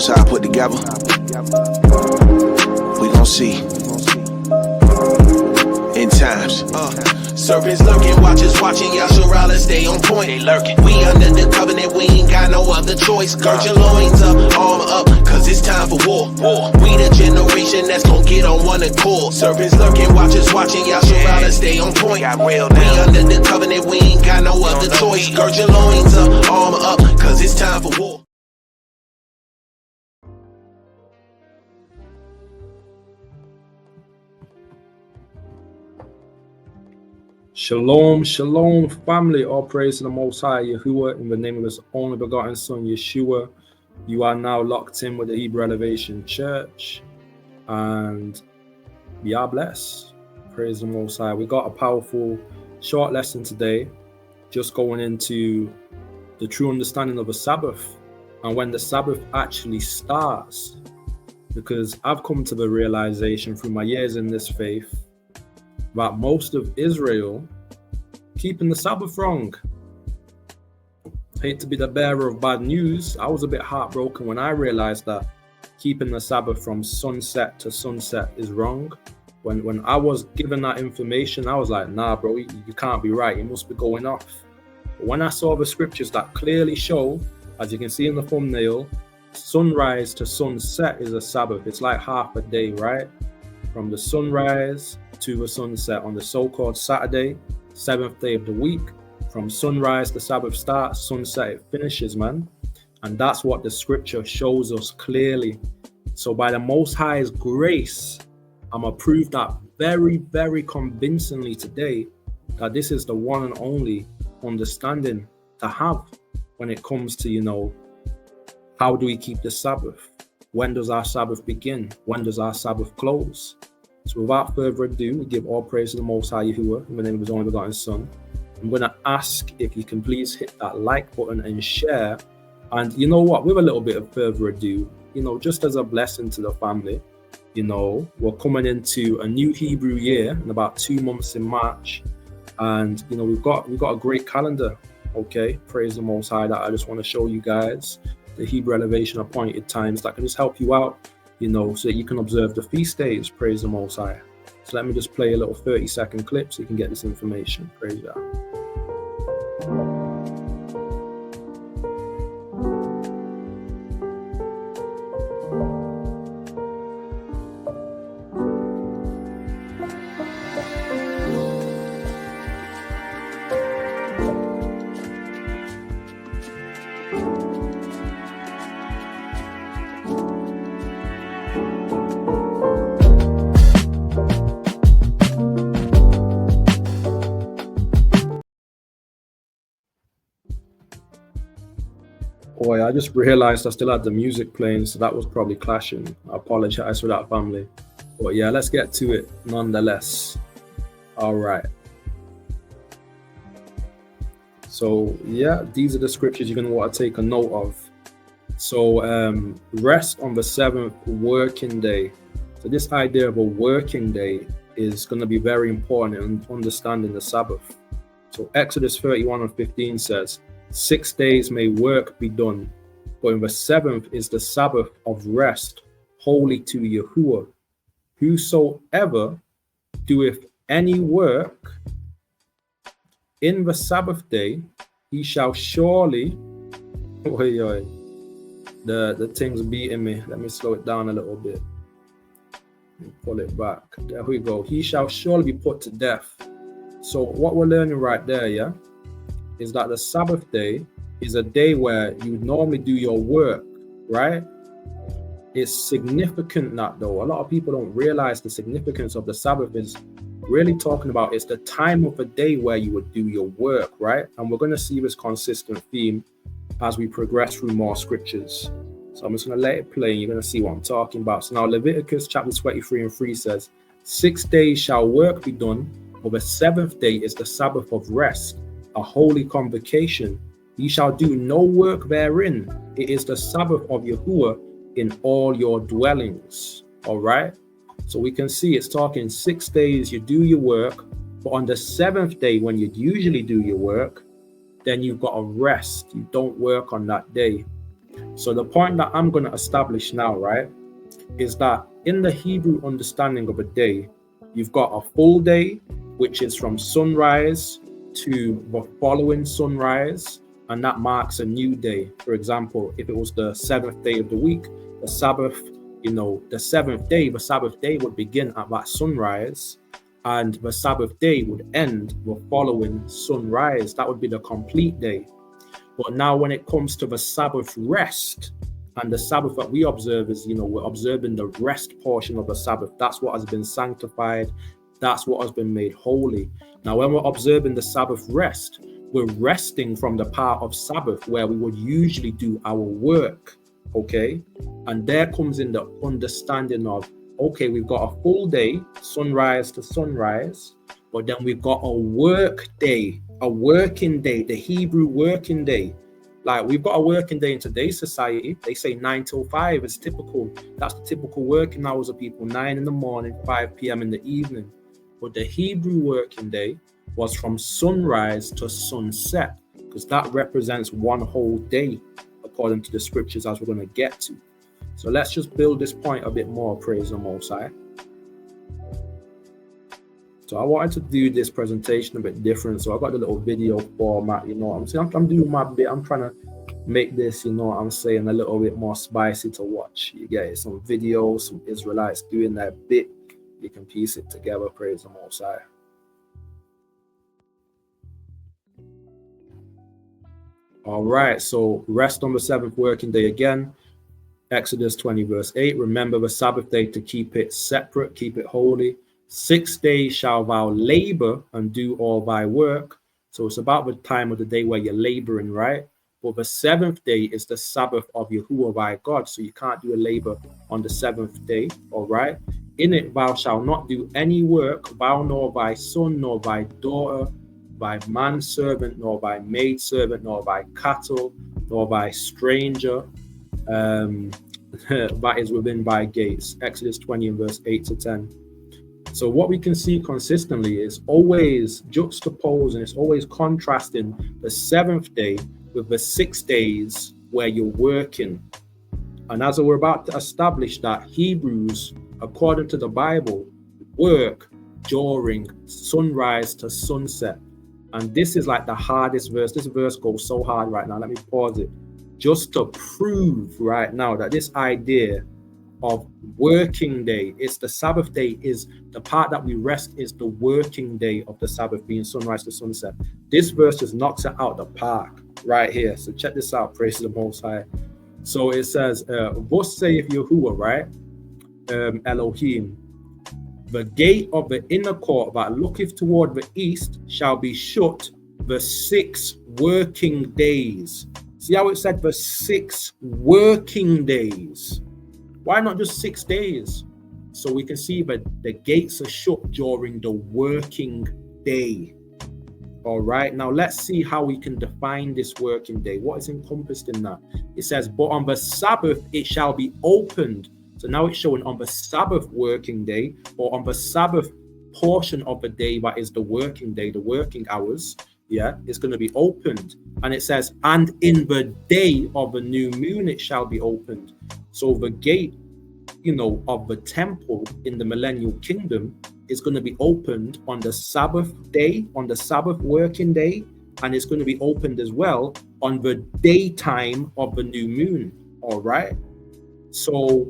Most High put together. We gon' see. In times. Serpents lurking, watchers watching, y'all should rather stay on point. They lurking. We under the covenant, we ain't got no other choice. Gird your loins up, armor up, cause it's time for war. We the generation that's gon' get on one accord. Serpents lurking, watchers watching, y'all should rather stay on point. We under the covenant, we ain't got no other choice. Gird your loins up, armor up, cause it's time for war. Shalom, shalom, family. All praise to the Most High, Yahuwah, in the name of His only begotten Son, Yeshua. You are now locked in with the Hebrew Elevation Church, and we are blessed. Praise the Most High. We got a powerful, short lesson today, just going into the true understanding of the Sabbath and when the Sabbath actually starts. Because I've come to the realization through my years in this faith that most of Israel keeping the Sabbath wrong. Hate to be the bearer of bad news. I was a bit heartbroken when I realized that keeping the Sabbath from sunset to sunset is wrong. When I was given that information, I was like, nah, bro, you can't be right. You must be going off. But when I saw the scriptures that clearly show, as you can see in the thumbnail, sunrise to sunset is a Sabbath. It's like half a day, right? From the sunrise to the sunset on the so-called Saturday, 7th day of the week. From sunrise, the Sabbath starts, sunset, it finishes, man. And that's what the scripture shows us clearly. So by the Most High's grace, I'm going to prove that very, very convincingly today that this is the one and only understanding to have when it comes to, how do we keep the Sabbath? When does our Sabbath begin? When does our Sabbath close? So without further ado, we give all praise to the Most High Yahuwah in the name of His only begotten Son. I'm going to ask if you can please hit that like button and share. And you know what? With a little bit of further ado, just as a blessing to the family, we're coming into a new Hebrew year in about 2 months in March. And, we've got a great calendar. Okay. Praise the Most High, that I just want to show you guys the Hebrew Elevation appointed times that can just help you out, so that you can observe the feast days. Praise the Most High. So let me just play a little 30-second clip so you can get this information. Praise God. Boy, I just realized I still had the music playing, so that was probably clashing. I apologize for that, family. But yeah, let's get to it nonetheless. All right. So yeah, these are the scriptures you're going to want to take a note of. So rest on the 7th working day. So this idea of a working day is going to be very important in understanding the Sabbath. So Exodus 31:15 says, 6 days may work be done, but in the 7th is the Sabbath of rest, holy to Yahuwah. Whosoever doeth any work in the Sabbath day, he shall surely... The thing's beating me. Let me slow it down a little bit. Pull it back. There we go. He shall surely be put to death. So what we're learning right there, yeah, is that the Sabbath day is a day where you normally do your work, right? It's significant that though. A lot of people don't realize the significance of the Sabbath is really talking about it's the time of the day where you would do your work, right? And we're going to see this consistent theme as we progress through more scriptures. So I'm just going to let it play and you're going to see what I'm talking about. So now Leviticus chapter 23:3 says, 6 days shall work be done, but the 7th day is the Sabbath of rest, a holy convocation. Ye shall do no work therein. It is the Sabbath of Yahuwah in all your dwellings. All right. So we can see it's talking 6 days you do your work, but on the 7th day when you'd usually do your work, then you've got to rest. You don't work on that day. So the point that I'm going to establish now, right, is that in the Hebrew understanding of a day, you've got a full day, which is from sunrise to the following sunrise, and that marks a new day. For example, if it was the seventh day of the week, the Sabbath, the seventh day, the Sabbath day would begin at that sunrise, and the Sabbath day would end the following sunrise. That would be the complete day. But now when it comes to the Sabbath rest, and the Sabbath that we observe is, we're observing the rest portion of the Sabbath. That's what has been sanctified. That's what has been made holy. Now, when we're observing the Sabbath rest, we're resting from the part of Sabbath where we would usually do our work, okay? And there comes in the understanding of, okay, we've got a full day, sunrise to sunrise, but then we've got a work day, a working day, the Hebrew working day. Like, we've got a working day in today's society. They say 9 till 5 is typical. That's the typical working hours of people, 9 in the morning, 5 p.m. in the evening. But the Hebrew working day was from sunrise to sunset, because that represents one whole day, according to the scriptures, as we're going to get to. So let's just build this point a bit more, praise the Most High. So I wanted to do this presentation a bit different. So I got the little video format, I'm saying. I'm doing my bit. I'm trying to make this, I'm saying, a little bit more spicy to watch. You get it? Some videos, some Israelites doing their bit. You can piece it together, praise the Most High. All right, so rest on the seventh working day again. Exodus 20 verse 8, remember the Sabbath day to keep it separate, keep it holy. 6 days shall thou labor and do all thy work. So it's about the time of the day where you're laboring, right? But the seventh day is the Sabbath of Yahuwah thy God. So you can't do a labor on the seventh day, all right? In it thou shalt not do any work, thou nor thy son, nor thy daughter, thy manservant, nor thy maidservant, nor thy cattle, nor thy stranger, that is within thy gates. Exodus 20 and verse 8 to 10. So what we can see consistently is always juxtaposing, it's always contrasting the seventh day with the 6 days where you're working. And as we're about to establish that, Hebrews, according to the Bible, work during sunrise to sunset. And this is like the hardest verse. This verse goes so hard right now. Let me pause it just to prove right now that this idea of working day, it's the Sabbath day, is the part that we rest, is the working day of the Sabbath being sunrise to sunset. This verse just knocks it out the park right here. So check this out, praise the Most High. So it says, thus saith Yahuwah, right? Elohim, the gate of the inner court that looketh toward the east shall be shut the 6 working days. See how it said the 6 working days? Why not just 6 days? So we can see that the gates are shut during the working day. All right, now let's see how we can define this working day. What is encompassed in that? It says, but on the Sabbath it shall be opened. So now it's showing on the Sabbath working day, or on the Sabbath portion of the day that is the working day, the working hours, yeah, it's going to be opened. And it says, and in the day of the new moon it shall be opened. So the gate, of the temple in the millennial kingdom is going to be opened on the Sabbath day, on the Sabbath working day, and it's going to be opened as well on the daytime of the new moon. All right. So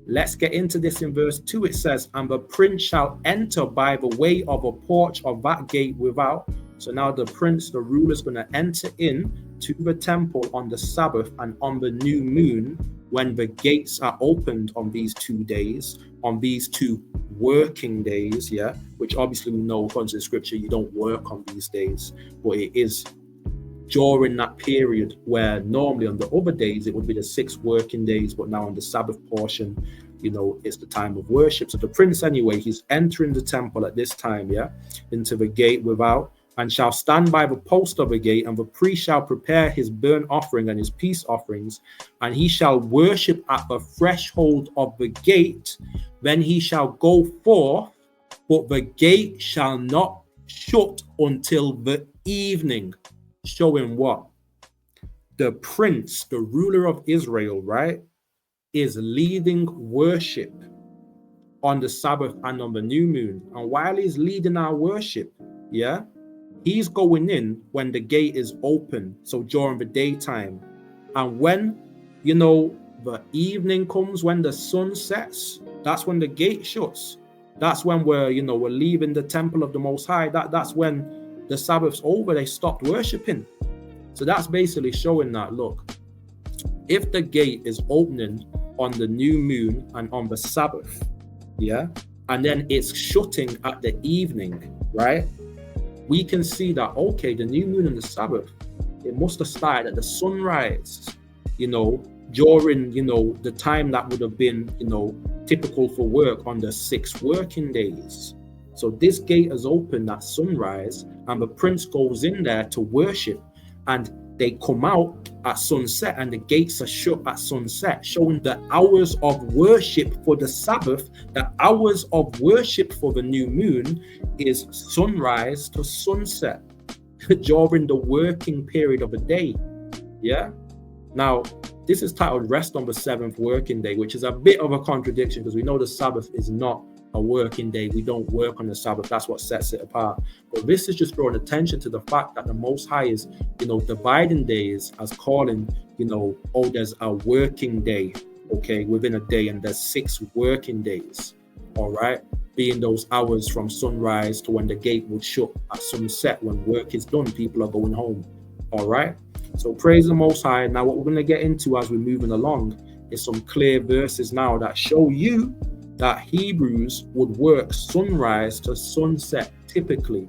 let's get into this in verse 2. It says, and the prince shall enter by the way of a porch of that gate without. So now the prince, the ruler, is going to enter in to the temple on the Sabbath and on the new moon, when the gates are opened on these 2 days, on these 2 working days, yeah, which obviously we know according to the scripture, you don't work on these days, but it is during that period where normally on the other days it would be the 6 working days, but now on the Sabbath portion, it's the time of worship. So the prince anyway, he's entering the temple at this time, yeah, into the gate without, and shall stand by the post of the gate, and the priest shall prepare his burnt offering and his peace offerings, and he shall worship at the threshold of the gate. Then he shall go forth, but the gate shall not shut until the evening. Showing what? the prince, the ruler of Israel, right, is leading worship on the Sabbath and on the new moon. And while he's leading our worship, yeah, he's going in when the gate is open, so during the daytime. And when, the evening comes, when the sun sets, that's when the gate shuts. That's when we're leaving the temple of the Most High. That's when the Sabbath's over. They stopped worshiping. So that's basically showing that, look, if the gate is opening on the new moon and on the Sabbath, yeah, and then it's shutting at the evening, right? We can see that, okay, the new moon and the Sabbath, it must have started at the sunrise, during, the time that would have been, typical for work on the 6 working days. So this gate is open at sunrise, and the prince goes in there to worship, and they come out at sunset, and the gates are shut at sunset, showing the hours of worship for the Sabbath. The hours of worship for the new moon is sunrise to sunset during the working period of the day. Yeah. Now, this is titled Rest on the 7th working day, which is a bit of a contradiction because we know the Sabbath is not a working day. We don't work on the Sabbath. That's what sets it apart. But this is just drawing attention to the fact that the Most High is, dividing days as calling, there's a working day, okay, within a day, and there's 6 working days, all right, being those hours from sunrise to when the gate would shut at sunset. When work is done, people are going home, all right? So praise the Most High. Now, what we're going to get into as we're moving along is some clear verses now that show you that Hebrews would work sunrise to sunset typically.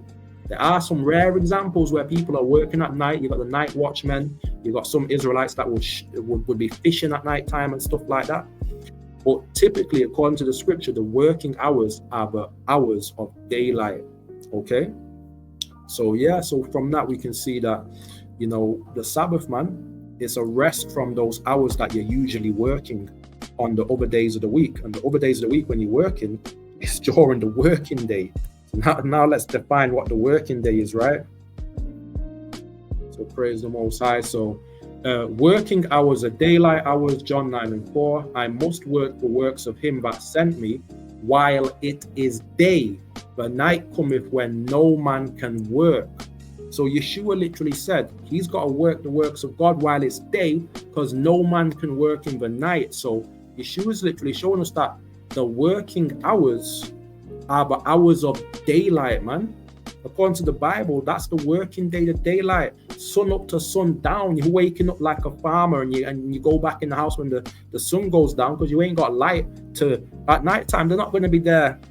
There are some rare examples where people are working at night. You've got the night watchmen. You've got some Israelites that would be fishing at night time and stuff like that. But typically, according to the scripture, the working hours are the hours of daylight. Okay? So yeah, so from that we can see that, the Sabbath, man, is a rest from those hours that you're usually working on the other days of the week. And the other days of the week when you're working is during the working day. Now let's define what the working day is, right? So praise the Most High. So working hours are daylight hours, John 9:4. I must work the works of him that sent me while it is day. The night cometh when no man can work. So Yeshua literally said he's got to work the works of God while it's day, because no man can work in the night. So Yeshua is literally showing us that the working hours are the hours of daylight, man. According to the Bible, that's the working day, the daylight, sun up to sun down. You're waking up like a farmer, and you go back in the house when the sun goes down, because you ain't got light to at night time. They're not going to be there,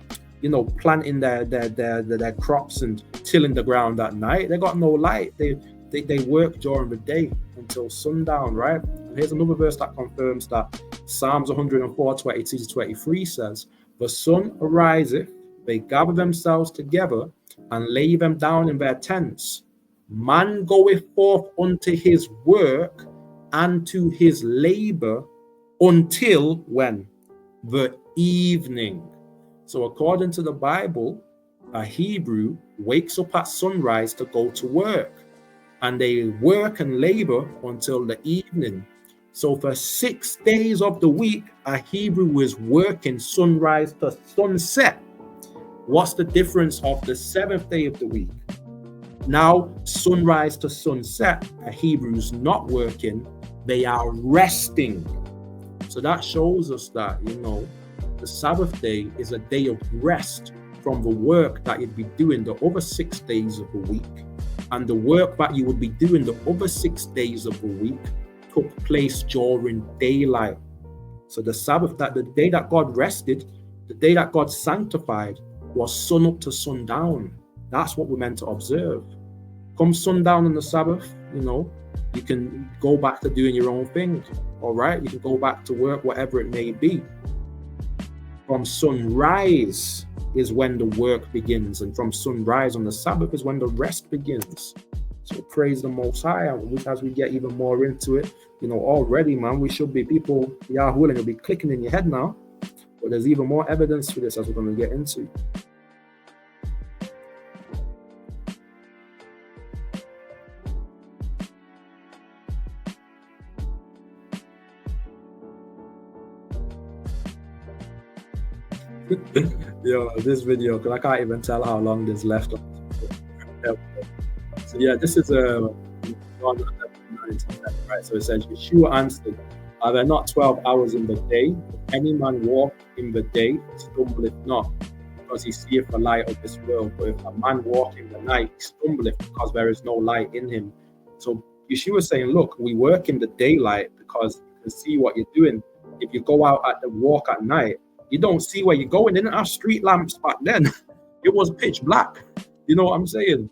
planting their crops and tilling the ground at night. They got no light. They work during the day until sundown, right? And here's another verse that confirms that. Psalms 104:22-23 says, the sun ariseth, they gather themselves together and lay them down in their tents. Man goeth forth unto his work and to his labor until when? The evening. So according to the Bible, a Hebrew wakes up at sunrise to go to work, and they work and labor until the evening. So for 6 days of the week, a Hebrew is working sunrise to sunset. What's the difference of the 7th day of the week? Now, sunrise to sunset, a Hebrew's not working, they are resting. So that shows us that, the Sabbath day is a day of rest from the work that you'd be doing the other 6 days of the week. And the work that you would be doing the other 6 days of the week took place during daylight. So the Sabbath, that the day that God rested, the day that God sanctified, was sun up to sundown. That's what we're meant to observe. Come sundown on the Sabbath, you can go back to doing your own thing. All right, you can go back to work, whatever it may be. From sunrise is when the work begins, and from sunrise on the Sabbath is when the rest begins. So praise the Most High. As we get even more into it, already, man, we should be people, Yahweh, and it'll be clicking in your head now. But there's even more evidence for this as we're going to get into. Yo, this video, because I can't even tell how long there's left. So yeah, this is John 11:9-10, right? So it says, Yeshua answered, are there not 12 hours in the day? If any man walk in the day, stumbleth not, because he seeth the light of this world. But if a man walk in the night, he stumbleth, because there is no light in him. So Yeshua is saying, look, we work in the daylight because you can see what you're doing. If you go out at the walk at night, you don't see where you're going. They didn't have street lamps back then. It was pitch black. You know what I'm saying?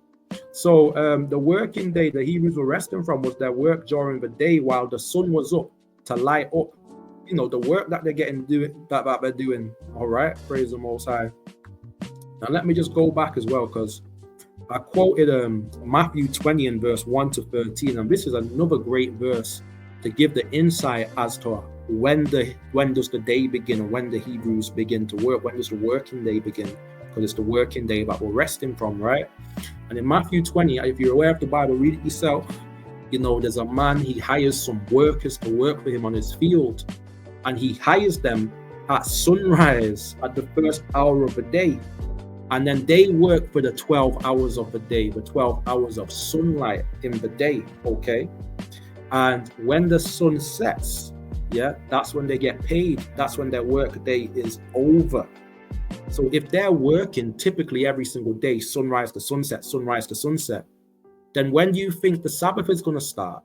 So the working day the Hebrews were resting from was their work during the day while the sun was up to light up, you know, the work that they're doing. All right, praise the Most High. Now let me just go back as well, because I quoted Matthew 20 and verse 1-13, and this is another great verse to give the insight as to when does the day begin, and when the Hebrews begin to work. When does the working day begin? Because it's the working day that we're resting from, right? And in Matthew 20, if you're aware of the Bible, read it yourself. You know, there's a man, he hires some workers to work for him on his field, and he hires them at sunrise at the first hour of the day. And then they work for the 12 hours of the day, the 12 hours of sunlight in the day, okay? And when the sun sets, yeah, that's when they get paid. That's when their work day is over. So if they're working typically every single day, sunrise to sunset, then when do you think the Sabbath is going to start?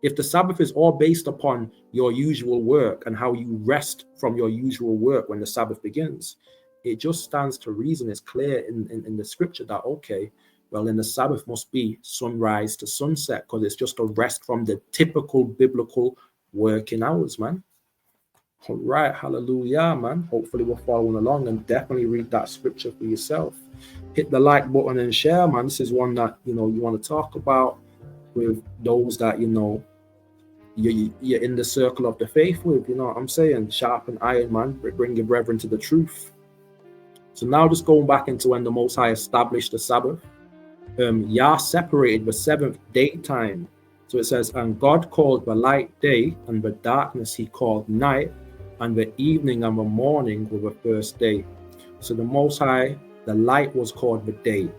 If the Sabbath is all based upon your usual work and how you rest from your usual work when the Sabbath begins, it just stands to reason. It's clear in the scripture that, okay, well, then the Sabbath must be sunrise to sunset, because it's just a rest from the typical biblical working hours, man. All right, hallelujah, man. Hopefully we're following along, and definitely read that scripture for yourself. Hit the like button and share, man. This is one that, you know, you want to talk about with those that, you know, you're in the circle of the faith with, you know what I'm saying? Sharpen iron, man. Bring your brethren to the truth. So now just going back into when the Most High established the Sabbath, Yah separated the seventh day time. So it says, and God called the light day, and the darkness he called night, and the evening and the morning were the first day. So the Most High, the light was called the day.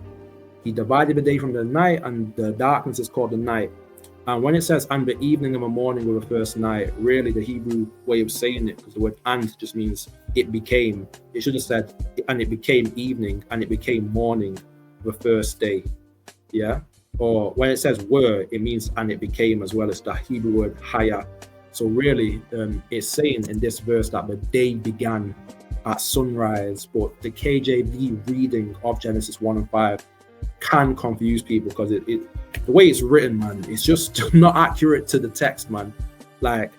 He divided the day from the night, and the darkness is called the night. And when it says, and the evening and the morning were the first night, really the Hebrew way of saying it, because the word and just means it became. It should have said, and it became evening, and it became morning, the first day. Yeah? Or when it says were, it means and it became as well. As the Hebrew word haya. So really, it's saying in this verse that the day began at sunrise, but the KJV reading of Genesis 1 and 5 can confuse people, because the way it's written, man, it's just not accurate to the text, man. Like,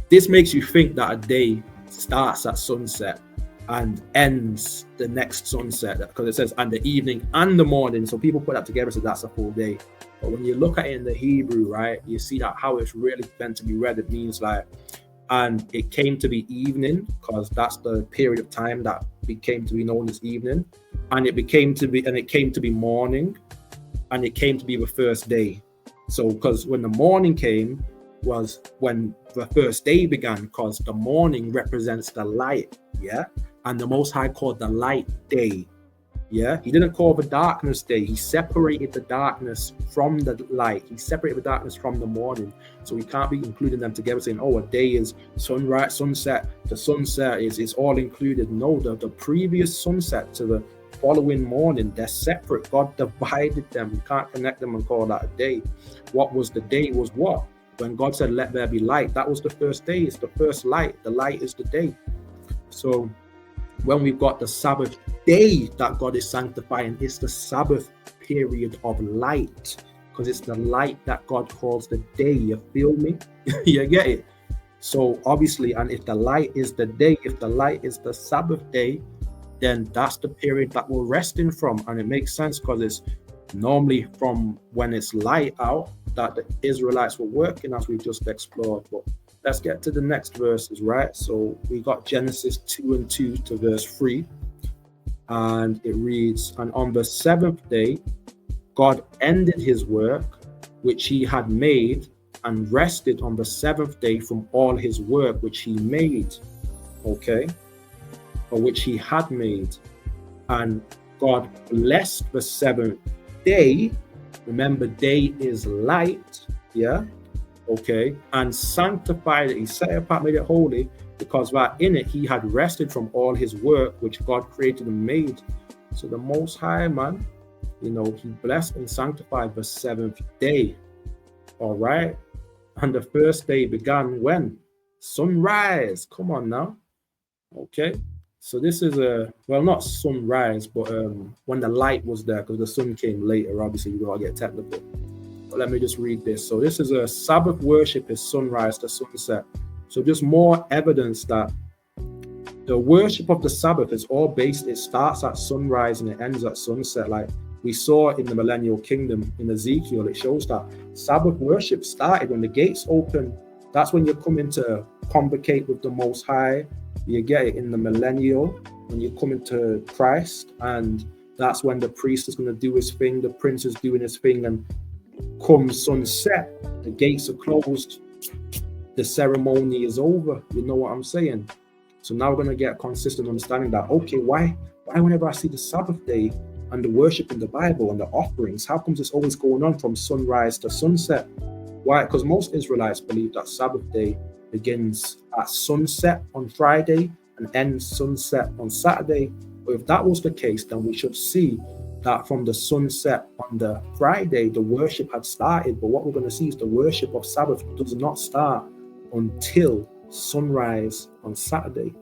this makes you think that a day starts at sunset and ends the next sunset, because it says and the evening and the morning. So people put that together, so that's a full day. But when you look at it in the Hebrew, right, you see that how it's really meant to be read. It means like, and it came to be evening, because that's the period of time that became to be known as evening, and it came to be morning, and it came to be the first day. So because when the morning came was when the first day began, because the morning represents the light, yeah, and the Most High called the light day. Yeah, he didn't call the darkness day. He separated the darkness from the light. He separated the darkness from the morning. So we can't be including them together, saying, oh, a day is sunrise, sunset, the sunset is all included. No, the previous sunset to the following morning, they're separate. God divided them. You can't connect them and call that a day. What was the day was what? When God said, let there be light, that was the first day. It's the first light. The light is the day. So when we've got the Sabbath day that God is sanctifying, it's the Sabbath period of light, because it's the light that God calls the day. You feel me? You get it? So obviously, and if the light is the day, if the light is the Sabbath day, then that's the period that we're resting from. And it makes sense, because it's normally from when it's light out that the Israelites were working, as we just explored. But let's get to the next verses, right? So we got Genesis 2:2 to verse 3. And it reads, and on the seventh day, God ended his work, which he had made, and rested on the seventh day from all his work, which he made. Okay. or which he had made. And God blessed the seventh day. Remember, day is light, yeah? Okay, and sanctified it. He set it apart, made it holy, because that in it he had rested from all his work which God created and made. So the Most High, man, he blessed and sanctified the seventh day. All right, and the first day began when? Sunrise. Come on now. Okay, so this is not sunrise, but when the light was there, because the sun came later. Obviously, you gotta get technical. But let me just read this. So this is a Sabbath worship is sunrise to sunset. So just more evidence that the worship of the Sabbath is all based, it starts at sunrise and it ends at sunset. Like we saw in the millennial kingdom in Ezekiel, it shows that Sabbath worship started when the gates open. That's when you're coming to convocate with the Most High. You get it in the millennial, when you come into Christ, and that's when the priest is going to do his thing, the prince is doing his thing, and come sunset, the gates are closed, the ceremony is over. You know what I'm saying? So now we're going to get consistent understanding that, okay, why whenever I see the Sabbath day and the worship in the Bible and the offerings, how comes it's always going on from sunrise to sunset? Why? Because most Israelites believe that Sabbath day begins at sunset on Friday and ends sunset on Saturday. But if that was the case, then we should see that from the sunset on the Friday, the worship had started. But what we're going to see is the worship of Sabbath does not start until sunrise on Saturday.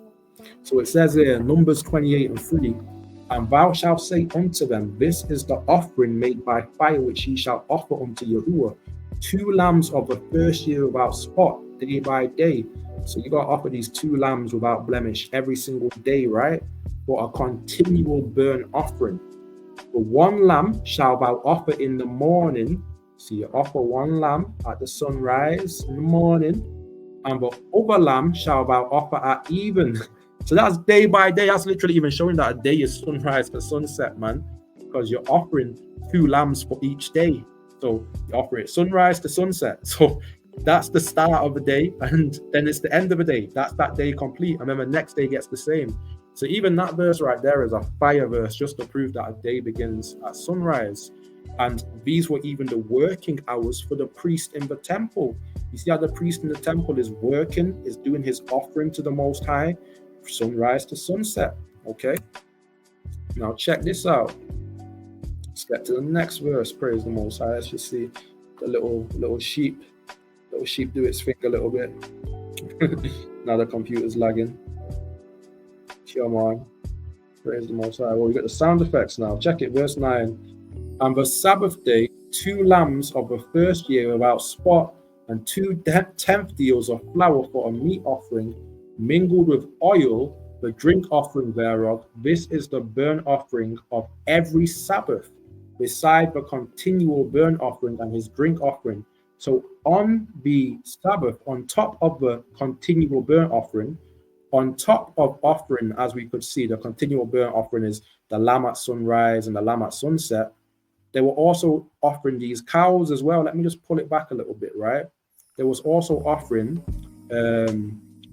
So it says here, Numbers 28:3, and thou shalt say unto them, this is the offering made by fire which ye shall offer unto Yahuwah, 2 lambs of the first year without spot, day by day. So you got to offer these 2 lambs without blemish every single day, right? For a continual burnt offering. For 1 lamb shalt thou offer in the morning. So you offer 1 lamb at the sunrise in the morning, and the other lamb shalt thou offer at even. So that's day by day. That's literally even showing that a day is sunrise to sunset, man, because you're offering 2 lambs for each day. So you offer it sunrise to sunset. So that's the start of the day, and then it's the end of the day. That's that day complete, and then the next day gets the same. So even that verse right there is a fire verse, just to prove that a day begins at sunrise. And these were even the working hours for the priest in the temple. You see how the priest in the temple is working, is doing his offering to the Most High, sunrise to sunset. Okay, now check this out. Let's get to the next verse. Praise the Most High. Let's just see the little sheep do its thing a little bit. Now the computer's lagging. Come on. Praise the Most High. Well, we got the sound effects now. Check it, verse 9. And the Sabbath day, 2 lambs of the first year without spot, and 2 tenth deals of flour for a meat offering, mingled with oil, the drink offering thereof. This is the burnt offering of every Sabbath, beside the continual burnt offering and his drink offering. So on the Sabbath, on top of the continual burnt offering, on top of offering, as we could see, the continual burnt offering is the lamb at sunrise and the lamb at sunset. They were also offering these cows as well. Let me just pull it back a little bit, right? There was also offering,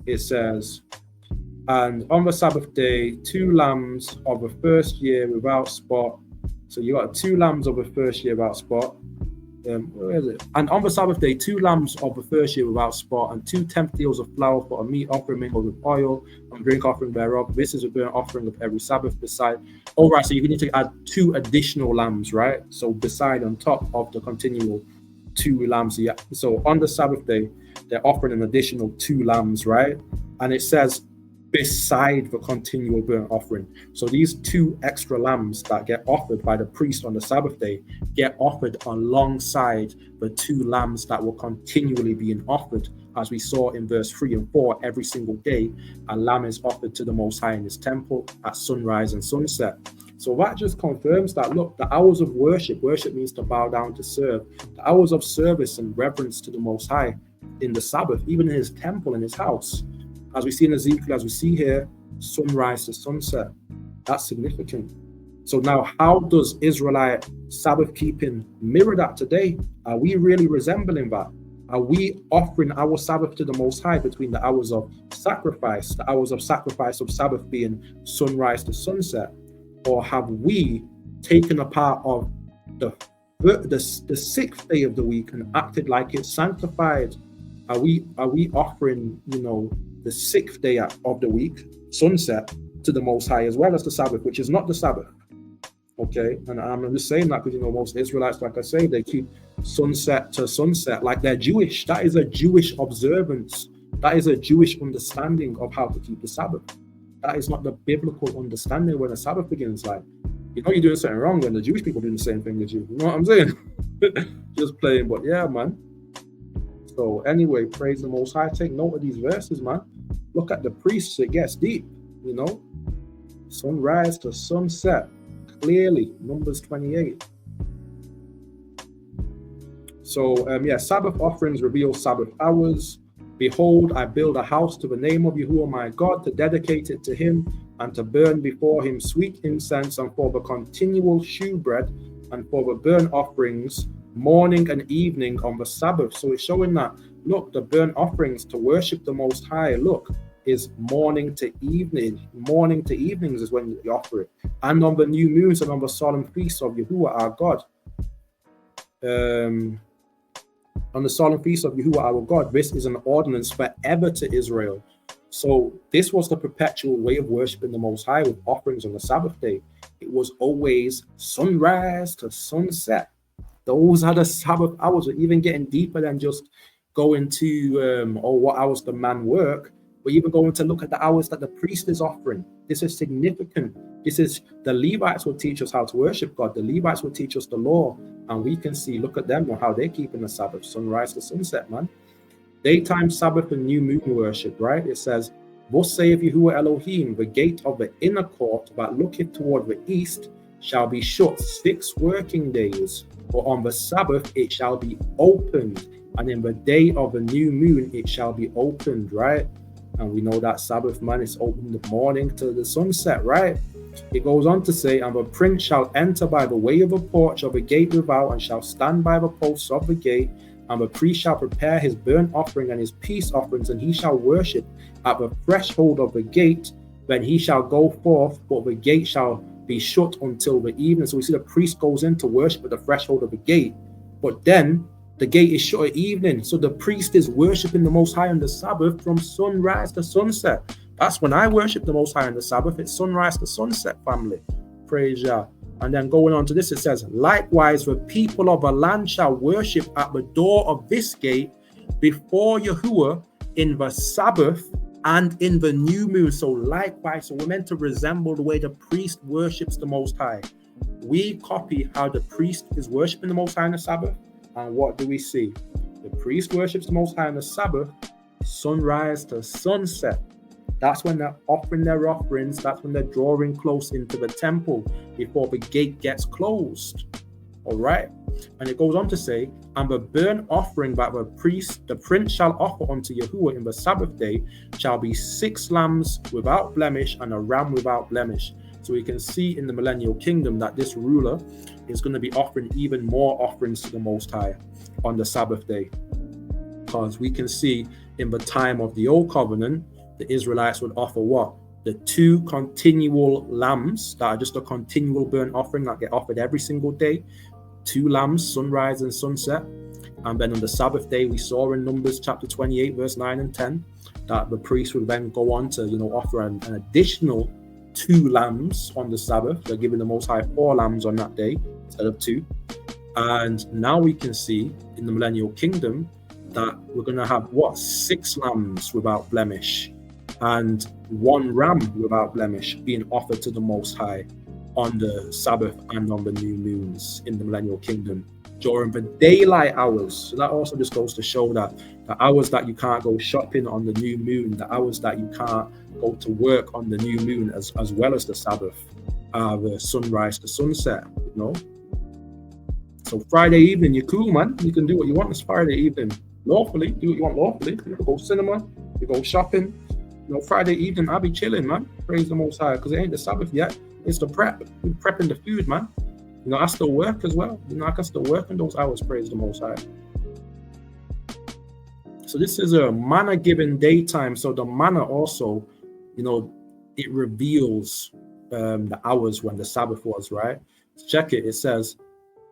it says, and on the Sabbath day, 2 lambs of the first year without spot. So you got 2 lambs of the first year without spot. Where is it? And on the Sabbath day, 2 lambs of the first year without spot, and 2 tenth deals of flour for a meat offering mingled with oil, and drink offering thereof. This is a burnt offering of every Sabbath beside. All right, so you need to add 2 additional lambs, right? So beside, on top of the continual 2 lambs. Yeah. So on the Sabbath day, they're offering an additional 2 lambs, right? And it says beside the continual burnt offering. So these 2 extra lambs that get offered by the priest on the Sabbath day get offered alongside the 2 lambs that were continually being offered. As we saw in verse 3 and 4, every single day, a lamb is offered to the Most High in his temple at sunrise and sunset. So that just confirms that, look, the hours of worship means to bow down to serve. The hours of service and reverence to the Most High in the Sabbath, even in his temple, in his house. As we see in Ezekiel, as we see here, sunrise to sunset. That's significant. So now, how does Israelite Sabbath keeping mirror that today? Are we really resembling that? Are we offering our Sabbath to the Most High between the hours of sacrifice, of Sabbath being sunrise to sunset? Or have we taken a part of the sixth day of the week and acted like it's sanctified? Are we offering, the sixth day of the week, sunset, to the Most High as well as the Sabbath, which is not the Sabbath? Okay, and I'm just saying that because most Israelites, like I say, they keep sunset to sunset like they're Jewish. That is a Jewish observance. That is a Jewish understanding of how to keep the Sabbath. That is not the biblical understanding when the Sabbath begins. Like, you're doing something wrong when the Jewish people doing the same thing as you. You know what I'm saying? Just playing, but yeah, man. So anyway, praise the Most High. Take note of these verses, man. Look at the priests. It gets deep. Sunrise to sunset. Clearly, Numbers 28. So, Sabbath offerings reveal Sabbath hours. Behold, I build a house to the name of Yahuwah my God, to dedicate it to him, and to burn before him sweet incense, and for the continual shewbread, and for the burnt offerings, morning and evening on the Sabbath. So it's showing that, look, the burnt offerings to worship the Most High, look, is morning to evening. Morning to evenings is when you offer it. And on the new moons and on the solemn feasts of Yahuwah our God. On the solemn feast of Yahuwah our God, this is an ordinance forever to Israel. So this was the perpetual way of worshiping the Most High, with offerings on the Sabbath day. It was always sunrise to sunset. Those are the Sabbath hours. We're even getting deeper than just going to, what hours the man work. We're even going to look at the hours that the priest is offering. This is significant. The Levites will teach us how to worship God. The Levites will teach us the law. And we can see, look at them, how they're keeping the Sabbath, sunrise to sunset, man. Daytime Sabbath and new moon worship, right? It says, thus saith Yahuwah Elohim, the gate of the inner court that looketh toward the east shall be shut 6 working days, but on the Sabbath it shall be opened, and in the day of the new moon it shall be opened, right? And we know that Sabbath, man, is open the morning to the sunset, right? It goes on to say, and the prince shall enter by the way of a porch of the gate without, and shall stand by the posts of the gate, and the priest shall prepare his burnt offering and his peace offerings, and he shall worship at the threshold of the gate. Then he shall go forth, but the gate shall be shut until the evening. So we see the priest goes in to worship at the threshold of the gate, but then the gate is shut at evening. So the priest is worshiping the Most High on the Sabbath from sunrise to sunset. That's when I worship the Most High on the Sabbath. It's sunrise to sunset, family. Praise Yah. And then going on to this, it says, likewise, the people of the land shall worship at the door of this gate before Yahuwah in the Sabbath and in the new moon. So likewise, so we're meant to resemble the way the priest worships the Most High. We copy how the priest is worshiping the Most High on the Sabbath. And what do we see? The priest worships the Most High on the Sabbath, sunrise to sunset. That's when they're offering their offerings. That's when they're drawing close into the temple before the gate gets closed. All right. And it goes on to say, and the burnt offering that the prince shall offer unto Yahuwah in the Sabbath day shall be 6 lambs without blemish and a ram without blemish. So we can see in the millennial kingdom that this ruler is going to be offering even more offerings to the Most High on the Sabbath day. Because we can see in the time of the Old Covenant, the Israelites would offer what? The 2 continual lambs that are just a continual burnt offering that get offered every single day. 2 lambs, sunrise and sunset. And then on the Sabbath day, we saw in Numbers chapter 28, verse 9 and 10, that the priest would then go on to, offer an additional 2 lambs on the Sabbath. They're giving the Most High 4 lambs on that day instead of 2. And now we can see in the millennial kingdom that we're going to have 6 lambs without blemish and 1 ram without blemish being offered to the Most High on the Sabbath and on the new moons in the millennial kingdom during the daylight hours. So that also just goes to show that the hours that you can't go shopping on the new moon, the hours that you can't go to work on the new moon, as well as the Sabbath, the sunrise to sunset, So Friday evening, you're cool, man. You can do what you want this Friday evening. Lawfully, do what you want lawfully. You can go cinema, you go shopping. Friday evening, I'll be chilling, man. Praise the Most High, because it ain't the Sabbath yet. It's the prep. We're prepping the food, man. I still work as well. I can still work in those hours. Praise the Most High. So this is a manna given daytime. So the manna also, it reveals the hours when the Sabbath was, right? Check it. It says,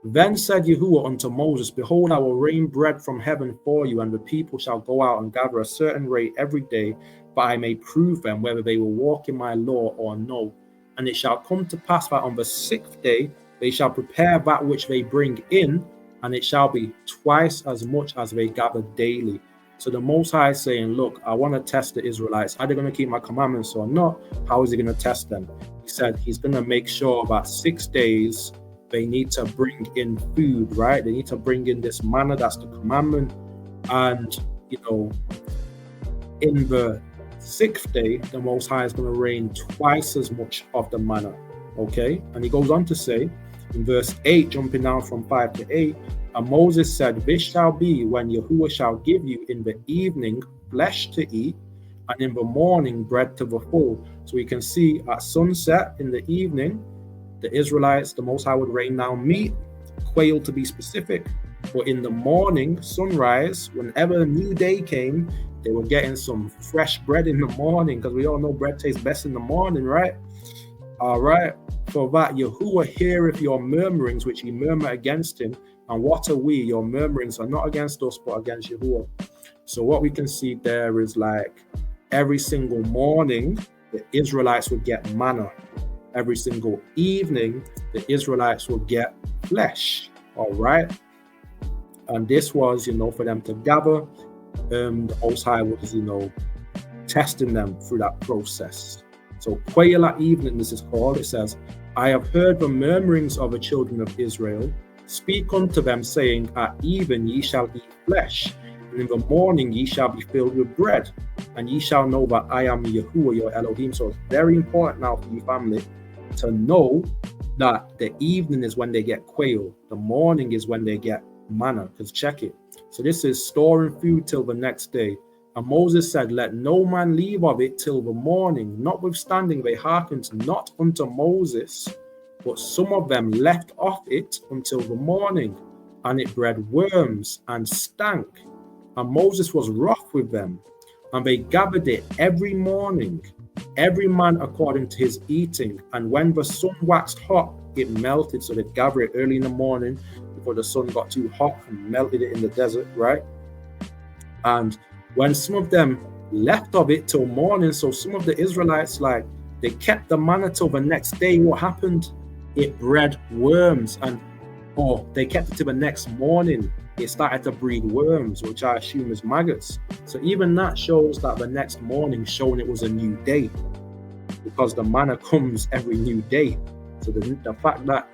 then said Yahuwah unto Moses, behold, I will rain bread from heaven for you, and the people shall go out and gather a certain rate every day, but I may prove them whether they will walk in my law or no. And it shall come to pass that on the 6th day they shall prepare that which they bring in, and it shall be twice as much as they gather daily. So the Most High is saying, look, I want to test the Israelites. Are they going to keep my commandments or not? How is he going to test them? He said he's going to make sure that 6 days they need to bring in food, right? They need to bring in this manna, that's the commandment. And, in the 6th day, the Most High is going to rain twice as much of the manna, okay? And he goes on to say, in verse 8, jumping down from 5 to 8, and Moses said, this shall be when Yahuwah shall give you in the evening flesh to eat, and in the morning bread to the full. So we can see at sunset in the evening, the Israelites, the Most High would rain down meat, quail to be specific. But in the morning, sunrise, whenever a new day came, they were getting some fresh bread in the morning, because we all know bread tastes best in the morning, right? All right. For that Yahuwah heareth your murmurings, which ye murmur against him. And what are we? Your murmurings are not against us, but against Yahuwah. So what we can see there is like every single morning, the Israelites would get manna. Every single evening, the Israelites will get flesh, all right? And this was, for them to gather. The Most High was, testing them through that process. So quail at evening, this is called. It says, I have heard the murmurings of the children of Israel. Speak unto them, saying, at even ye shall eat flesh, and in the morning ye shall be filled with bread, and ye shall know that I am Yahuwah, your Elohim. So it's very important now for you, family, to know that the evening is when they get quail, the morning is when they get manna, because check it. So this is storing food till the next day. And Moses said, let no man leave of it till the morning. Notwithstanding, they hearkened not unto Moses, but some of them left off it until the morning, and it bred worms and stank. And Moses was wroth with them, and they gathered it every morning, every man according to his eating. And when the sun waxed hot, it melted. So they gathered it early in the morning before the sun got too hot and melted it in the desert, right? And when some of them left of it till morning, so some of the Israelites, they kept the manna till the next day, what happened? It bred worms, or they kept it till the next morning, it started to breed worms, which I assume is maggots. So even that shows that the next morning showing it was a new day, because the manna comes every new day. So the fact that,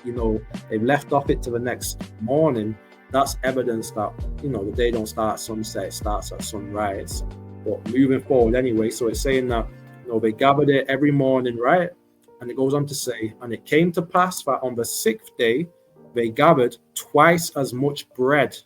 they've left off it to the next morning, that's evidence that, the day don't start at sunset, it starts at sunrise. But moving forward anyway, so it's saying that, they gathered it every morning, right? And it goes on to say, and it came to pass that on the 6th day, they gathered twice as much bread.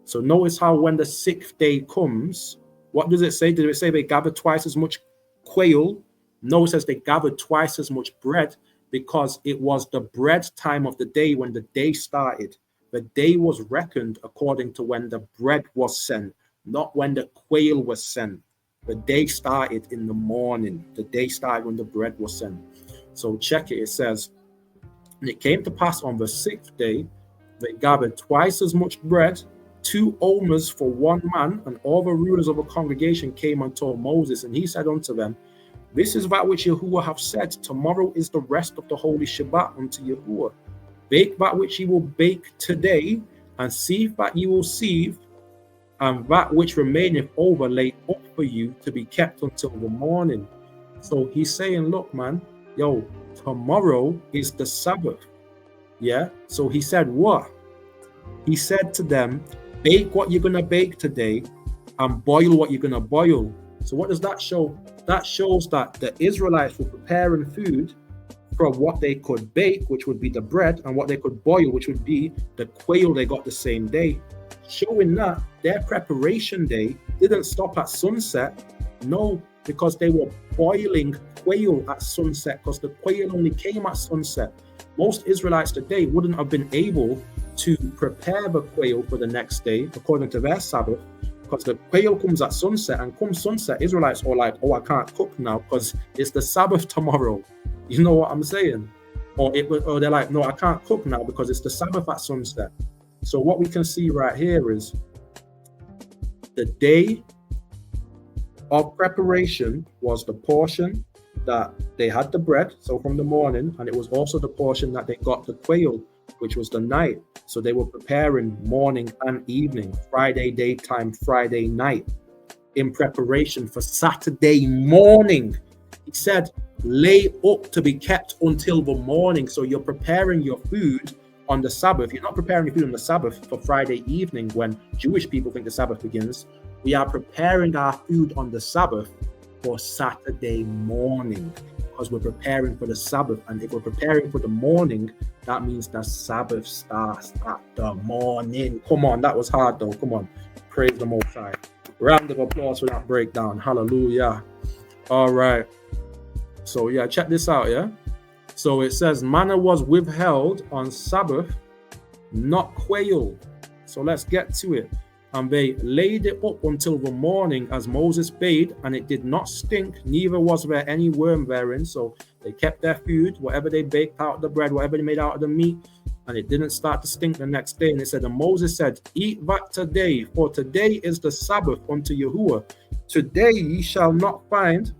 So notice how when the 6th day comes, what does it say? Did it say they gathered twice as much quail? No, it says they gathered twice as much bread, because it was the bread time of the day when the day started. The day was reckoned according to when the bread was sent, not when the quail was sent. The day started in the morning. The day started when the bread was sent. So check it. It says, and it came to pass on the 6th day, they gathered twice as much bread, 2 omers for one man, and all the rulers of the congregation came and told Moses, and he said unto them, this is that which Yahuwah hath said, tomorrow is the rest of the holy Shabbat unto Yahuwah. Bake that which ye will bake today, and sieve that ye will sieve, and that which remaineth over lay up for you to be kept until the morning. So he's saying, look, man, tomorrow is the Sabbath. Yeah. So he said what? He said to them, bake what you're going to bake today and boil what you're going to boil. So what does that show? That shows that the Israelites were preparing food from what they could bake, which would be the bread, and what they could boil, which would be the quail they got the same day. Showing that their preparation day didn't stop at sunset. No, because they were boiling quail at sunset, because the quail only came at sunset. Most Israelites today wouldn't have been able to prepare the quail for the next day, according to their Sabbath, because the quail comes at sunset, and come sunset, Israelites are like, oh, I can't cook now because it's the Sabbath tomorrow. You know what I'm saying? Or they're like, no, I can't cook now because it's the Sabbath at sunset. So what we can see right here is the day of preparation was the portion that they had the bread, so from the morning, and it was also the portion that they got the quail, which was the night. So they were preparing morning and evening, Friday daytime, Friday night, in preparation for Saturday morning. He said, lay up to be kept until the morning. So you're preparing your food on the Sabbath. You're not preparing your food on the Sabbath for Friday evening when Jewish people think the Sabbath begins. We are preparing our food on the Sabbath for Saturday morning because we're preparing for the Sabbath. And if we're preparing for the morning, that means the Sabbath starts at the morning. Come on, that was hard though. Come on, praise the Most High. Round of applause for that breakdown. Hallelujah. All right. So yeah, check this out, yeah? So it says, manna was withheld on Sabbath, not quail. So let's get to it. And they laid it up until the morning as Moses bade, and it did not stink, neither was there any worm therein. So they kept their food, whatever they baked out of the bread, whatever they made out of the meat, and it didn't start to stink the next day. And it said, and Moses said, eat that today, for today is the Sabbath unto Yahuwah. Today ye shall not find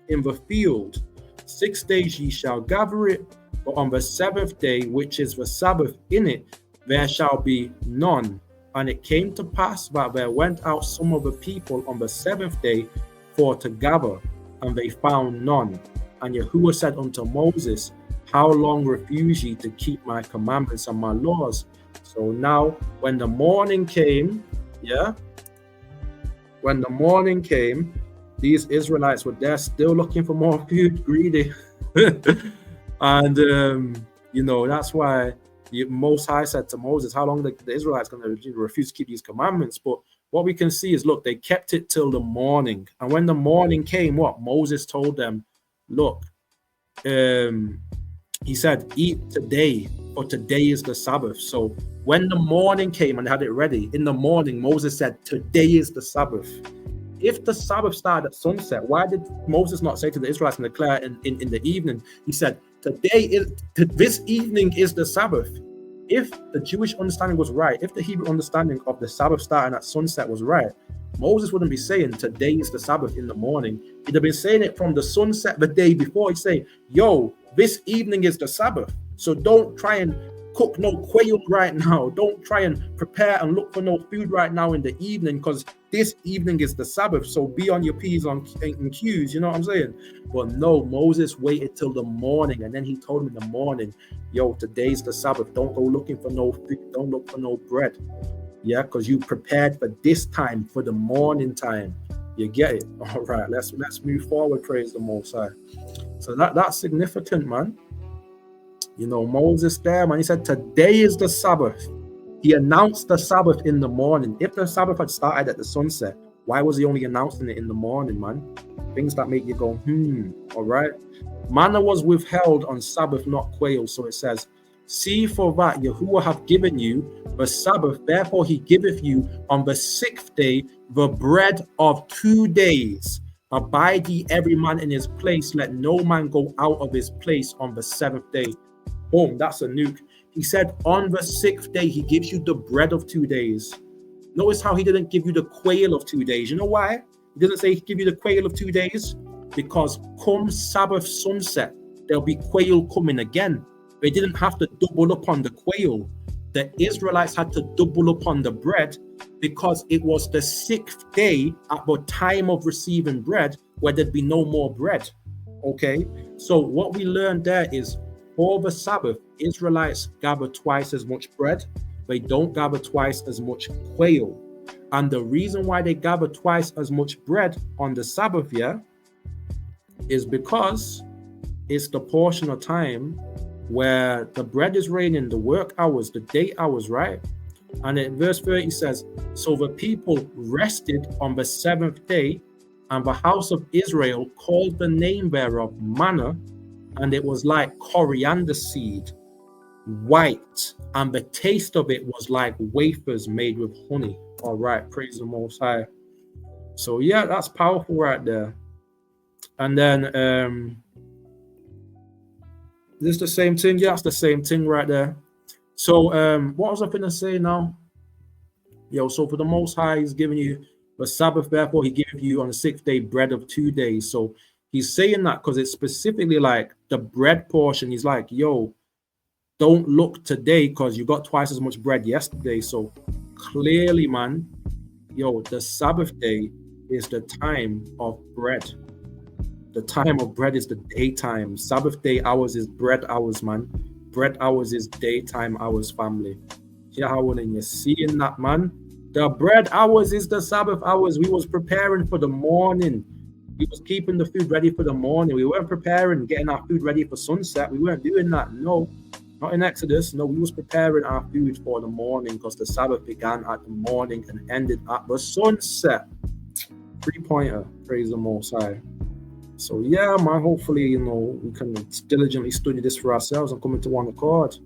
in the field. 6 days ye shall gather it, but on the seventh day, which is the Sabbath in it, there shall be none. And it came to pass that there went out some of the people on the seventh day for to gather, and they found none. And Yahuwah said unto Moses, how long refuse ye to keep my commandments and my laws? So now when the morning came, when the morning came, these Israelites were there still looking for more food, greedy. And you know, that's why the Most High said to Moses, how long the Israelites going to refuse to keep these commandments? But what we can see is, look, they kept it till the morning. And when the morning came, what? Moses told them, look, he said, eat today, for today is the Sabbath. So when the morning came and they had it ready, in the morning, Moses said, today is the Sabbath. If the Sabbath started at sunset, why did Moses not say to the Israelites and declare in the evening? He said, this evening is the Sabbath. If the Jewish understanding was right, if the Hebrew understanding of the Sabbath starting at sunset was right, Moses wouldn't be saying today is the Sabbath in the morning. He'd have been saying it from the sunset the day before. He'd say, yo, this evening is the Sabbath. So don't try and cook no quail right now. Don't try and prepare and look for no food right now in the evening, because this evening is the Sabbath. So be on your P's and Q's, you know what I'm saying? But no, Moses waited till the morning, and then he told him in the morning, yo, today's the Sabbath. Don't go looking for no food. Don't look for no bread. Yeah, because you prepared for this time, for the morning time. You get it? All right, let's move forward. Praise the Most High. So that's significant, man. You know, Moses there, man, he said, today is the Sabbath. He announced the Sabbath in the morning. If the Sabbath had started at the sunset, why was he only announcing it in the morning, man? Things that make you go, all right? Manna was withheld on Sabbath, not quail. So it says, see for that Yahuwah hath given you the Sabbath, therefore he giveth you on the sixth day the bread of 2 days. Abide ye every man in his place, let no man go out of his place on the seventh day. Boom, that's a nuke. He said on the sixth day, he gives you the bread of 2 days. Notice how he didn't give you the quail of 2 days. You know why? He didn't say he give you the quail of 2 days, because come Sabbath sunset, there'll be quail coming again. They didn't have to double up on the quail. The Israelites had to double up on the bread because it was the sixth day at the time of receiving bread where there'd be no more bread. Okay, so what we learned there is, for the Sabbath, Israelites gather twice as much bread. They don't gather twice as much quail. And the reason why they gather twice as much bread on the Sabbath, is because it's the portion of time where the bread is raining, the work hours, the day hours, right? And in verse 30 says, so the people rested on the seventh day, and the house of Israel called the name thereof manna, and it was like coriander seed, white, and the taste of it was like wafers made with honey. All right, praise the Most High. So yeah, that's powerful right there. And then this is the same thing. Yeah, it's the same thing right there. So what was I gonna say now? Yo, so for the Most High, He's giving you the Sabbath. Therefore, He gave you on the 6th day bread of 2 days. So He's saying that because it's specifically like the bread portion. He's like, yo, don't look today because you got twice as much bread yesterday. So clearly, man, yo, the Sabbath day is the time of bread. The time of bread is the daytime. Sabbath day hours is bread hours, man. Bread hours is daytime hours, family. Yeah, how when you're seeing that, man. The bread hours is the Sabbath hours. We was preparing for the morning. We was keeping the food ready for the morning. We weren't preparing, getting our food ready for sunset. We weren't doing that. No, not in Exodus. No, we was preparing our food for the morning because the Sabbath began at the morning and ended at the sunset. 3-pointer. Praise the Most High. So yeah, man, hopefully, we can diligently study this for ourselves and come into one accord.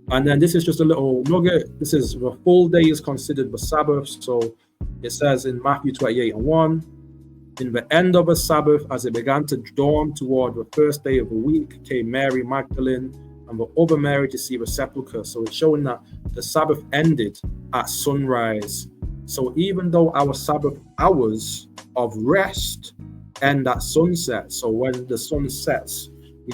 And then this is just a little nugget. This is the full day is considered the Sabbath. So it says in Matthew 28:1, in the end of a Sabbath, as it began to dawn toward the first day of the week, came Mary Magdalene and the other Mary to see the sepulchre. So it's showing that the Sabbath ended at sunrise. So even though our Sabbath hours of rest end at sunset, so when the sun sets,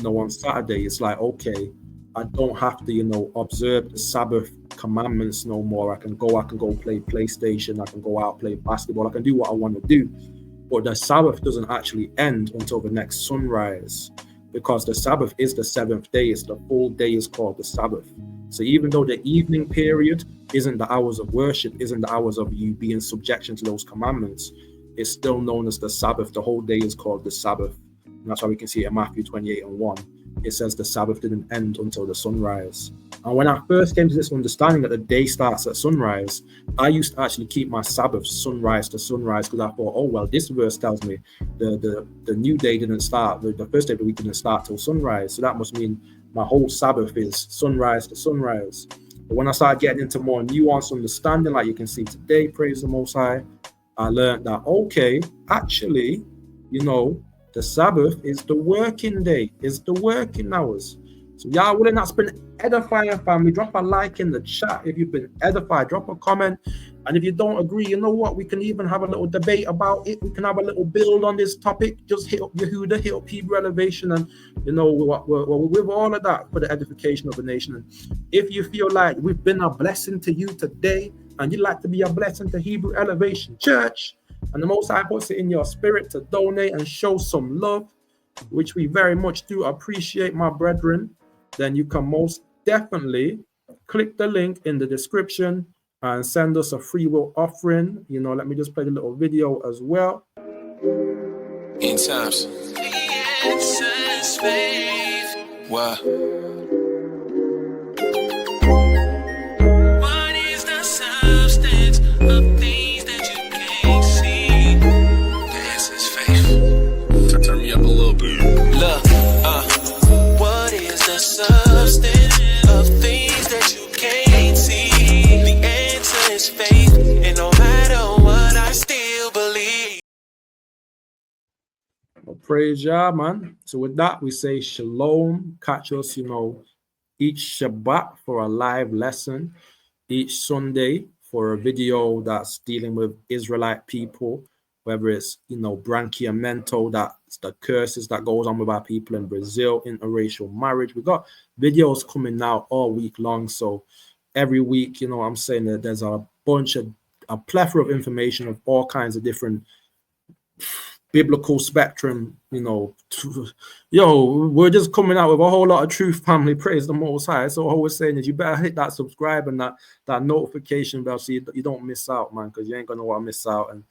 on Saturday, it's like, okay, I don't have to, observe the Sabbath commandments no more. I can go play PlayStation, I can go out, play basketball, I can do what I want to do. But the Sabbath doesn't actually end until the next sunrise, because the Sabbath is the 7th day. It's the full day is called the Sabbath. So even though the evening period isn't the hours of worship, isn't the hours of you being subjection to those commandments, it's still known as the Sabbath. The whole day is called the Sabbath. And that's why we can see it in Matthew 28:1. It says the Sabbath didn't end until the sunrise. And when I first came to this understanding that the day starts at sunrise, I used to actually keep my Sabbath sunrise to sunrise, because I thought, oh, well, this verse tells me the new day didn't start, the first day of the week didn't start till sunrise. So that must mean my whole Sabbath is sunrise to sunrise. But when I started getting into more nuanced understanding, like you can see today, praise the Most High, I learned that, okay, actually, the Sabbath is the working day, is the working hours. So y'all willing, that's been edifying, family. Drop a like in the chat if you've been edified. Drop a comment. And if you don't agree, you know what? We can even have a little debate about it. We can have a little build on this topic. Just hit up Yehuda, hit up Hebrew Elevation, and we're with all of that for the edification of the nation. And if you feel like we've been a blessing to you today, and you'd like to be a blessing to Hebrew Elevation Church, and the Most High puts it in your spirit to donate and show some love, which we very much do appreciate, my brethren, then you can most definitely click the link in the description and send us a free will offering. Let me just play the little video as well. In times. Wow. What is the substance of things that you can't see? The answer is faith. Turn me up a little bit. Look, what is the substance of things that you can't see? The answer is faith, and no matter what, I still believe. Well, praise Yah, man. So with that, we say shalom. Catch us, each Shabbat for a live lesson, each Sunday for a video that's dealing with Israelite people, whether it's, branchiamento, that's the curses that goes on with our people in Brazil, interracial marriage. We got videos coming out all week long. So every week, I'm saying that there's a plethora of information of all kinds of different biblical spectrum, we're just coming out with a whole lot of truth, family. Praise the Most High. So all we're saying is you better hit that subscribe and that notification bell so you don't miss out, man, because you ain't gonna want to miss out. And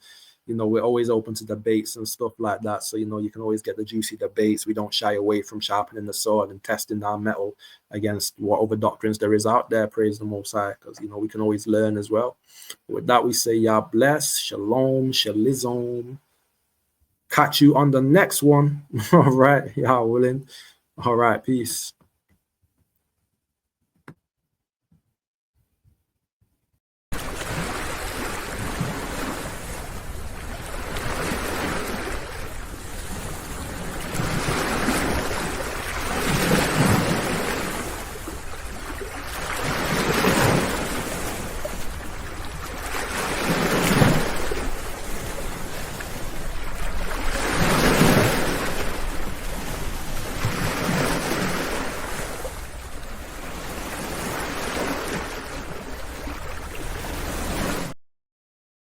we're always open to debates and stuff like that, so you can always get the juicy debates. We don't shy away from sharpening the sword and testing our metal against what other doctrines there is out there. Praise the Most High, because we can always learn as well. With that, we say Yah bless, shalom, shalizom. Catch you on the next one. All right, y'all willing. All right, peace.